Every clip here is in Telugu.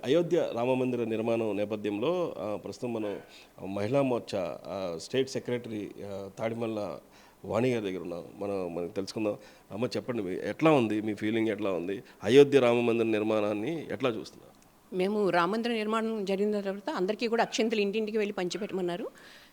అయోధ్య రామమందిర నిర్మాణం నేపథ్యంలో ప్రస్తుతం మనం మహిళా మోర్చా స్టేట్ సెక్రటరీ తాడిమల్ల వాణి గారి దగ్గర ఉన్నాం. మనకు తెలుసుకుందాం. అమ్మ చెప్పండి, ఎట్లా ఉంది మీ ఫీలింగ్, ఎట్లా ఉంది అయోధ్య రామమందిర నిర్మాణాన్ని ఎట్లా చూస్తున్నారు? మేము రామందిర నిర్మాణం జరిగిన తర్వాత అందరికీ కూడా అక్షింతలు ఇంటింటికి వెళ్ళి పంచిపెట్టమన్నారు.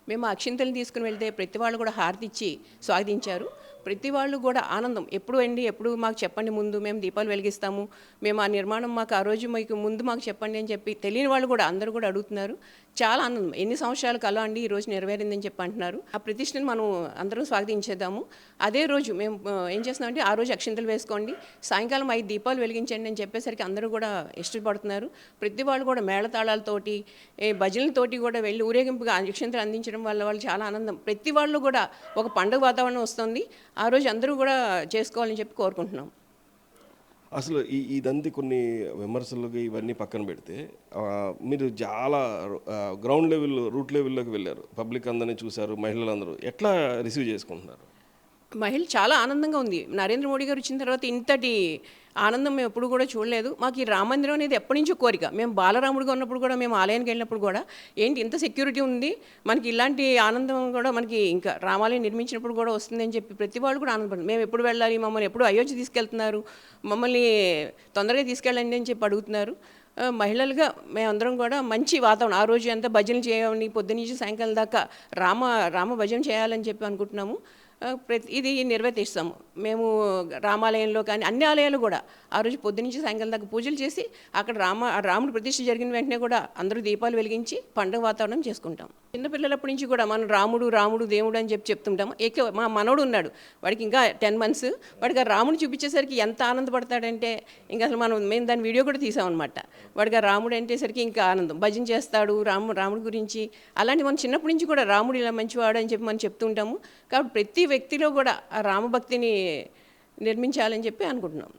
మేము అక్షింతలు తీసుకుని వెళ్తే ప్రతి వాళ్ళు కూడా హారతి ఇచ్చి స్వాగతించారు. ప్రతి వాళ్ళు కూడా ఆనందం. ఎప్పుడు మాకు చెప్పండి, ముందు మేము దీపాలు వెలిగిస్తాము, మేము ఆ నిర్మాణం మాకు ఆ రోజు మీకు ముందు మాకు చెప్పండి అని చెప్పి తెలియని వాళ్ళు కూడా అందరూ కూడా అడుగుతున్నారు. చాలా ఆనందం. ఎన్ని సంవత్సరాలు కల అండి ఈ రోజు నెరవేరిందని చెప్పి అంటున్నారు. ఆ ప్రతిష్టను మనం అందరం స్వాగతించేద్దాము. అదే రోజు మేము ఏం చేస్తున్నామంటే ఆ రోజు అక్షింతలు వేసుకోండి, సాయంకాలం 5 దీపాలు వెలిగించండి అని చెప్పేసరికి అందరూ కూడా ఇష్టపడుతున్నారు. ప్రతి వాళ్ళు కూడా మేళతాళాలతోటి భజనలతోటి కూడా వెళ్ళి ఊరేగింపుగా అక్షింతలు అందించడం వల్ల వాళ్ళు చాలా ఆనందం. ప్రతి వాళ్ళు కూడా ఒక పండుగ వాతావరణం వస్తుంది. ఆ రోజు అందరూ కూడా చేసుకోవాలని చెప్పి కోరుకుంటున్నాం. అసలు ఇదంతా కొన్ని విమర్శలకి ఇవన్నీ పక్కన పెడితే మీరు చాలా గ్రౌండ్ లెవెల్, రూట్ లెవెల్లోకి వెళ్ళారు. పబ్లిక్ అందరినీ చూశారు, మహిళలందరూ ఎట్లా రిసీవ్ చేసుకుంటున్నారు? మహిళలు చాలా ఆనందంగా ఉంది. నరేంద్ర మోడీ గారు వచ్చిన తర్వాత ఇంతటి ఆనందం మేము ఎప్పుడు కూడా చూడలేదు. మాకు ఈ రామ మందిరం అనేది ఎప్పటి నుంచో కోరిక. మేము బాలరాముడిగా ఉన్నప్పుడు కూడా, మేము ఆలయానికి వెళ్ళినప్పుడు కూడా ఏంటి ఇంత సెక్యూరిటీ ఉంది, మనకి ఇలాంటి ఆనందం కూడా మనకి ఇంకా రామాలయం నిర్మించినప్పుడు కూడా వస్తుందని చెప్పి ప్రతి వాళ్ళు కూడా ఆనందపడుతుంది. మేము ఎప్పుడు వెళ్ళాలి, మమ్మల్ని ఎప్పుడు అయోధ్య తీసుకెళ్తున్నారు, మమ్మల్ని తొందరగా తీసుకెళ్ళండి అని చెప్పి అడుగుతున్నారు. మహిళలుగా మేమందరం కూడా మంచి వాతావరణం. ఆ రోజు అంతా భజనలు చేయాలని, పొద్దునుంచి సాయంకాలం దాకా రామ భజన చేయాలని చెప్పి అనుకుంటున్నాము. ఇది నిర్వర్తిస్తాము. మేము రామాలయంలో కానీ అన్ని ఆలయాలు కూడా ఆ రోజు పొద్దునుంచి సాయంకాలం దాకా పూజలు చేసి అక్కడ రాముడి ప్రతిష్ఠ జరిగిన వెంటనే కూడా అందరూ దీపాలు వెలిగించి పండుగ వాతావరణం చేసుకుంటాం. చిన్నపిల్లలప్పటి నుంచి కూడా మనం రాముడు దేవుడు అని చెప్పి చెప్తుంటాం. మా మనవడు ఉన్నాడు, వాడికి ఇంకా 10 months. వాడికి ఆ రాముడు చూపించేసరికి ఎంత ఆనందపడతాడంటే ఇంకా అసలు మేము దాని వీడియో కూడా తీసామన్నమాట. వాడికి ఆ రాముడు అంటేసరికి ఇంకా ఆనందం. భజన చేస్తాడు రాముడి గురించి. అలాంటి మనం చిన్నప్పటి నుంచి కూడా రాముడు ఇలా మంచివాడు అని చెప్పి మనం చెప్తుంటాము. కాబట్టి ప్రతి వ్యక్తిలో కూడా ఆ రామభక్తిని నిర్మించాలని చెప్పి అనుకుంటున్నాం.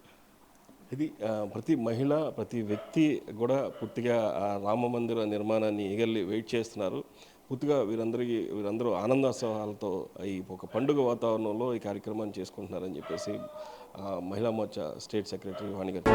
ఇది ప్రతి మహిళ, ప్రతి వ్యక్తి కూడా పూర్తిగా ఆ రామ మందిర నిర్మాణాన్ని ఎగర్లి వెయిట్ చేస్తున్నారు. పూర్తిగా వీరందరూ ఆనందోత్సవాలతో ఈ ఒక పండుగ వాతావరణంలో ఈ కార్యక్రమాన్ని చేసుకుంటున్నారని చెప్పేసి మహిళా మోర్చా స్టేట్ సెక్రటరీ వాణి గారు.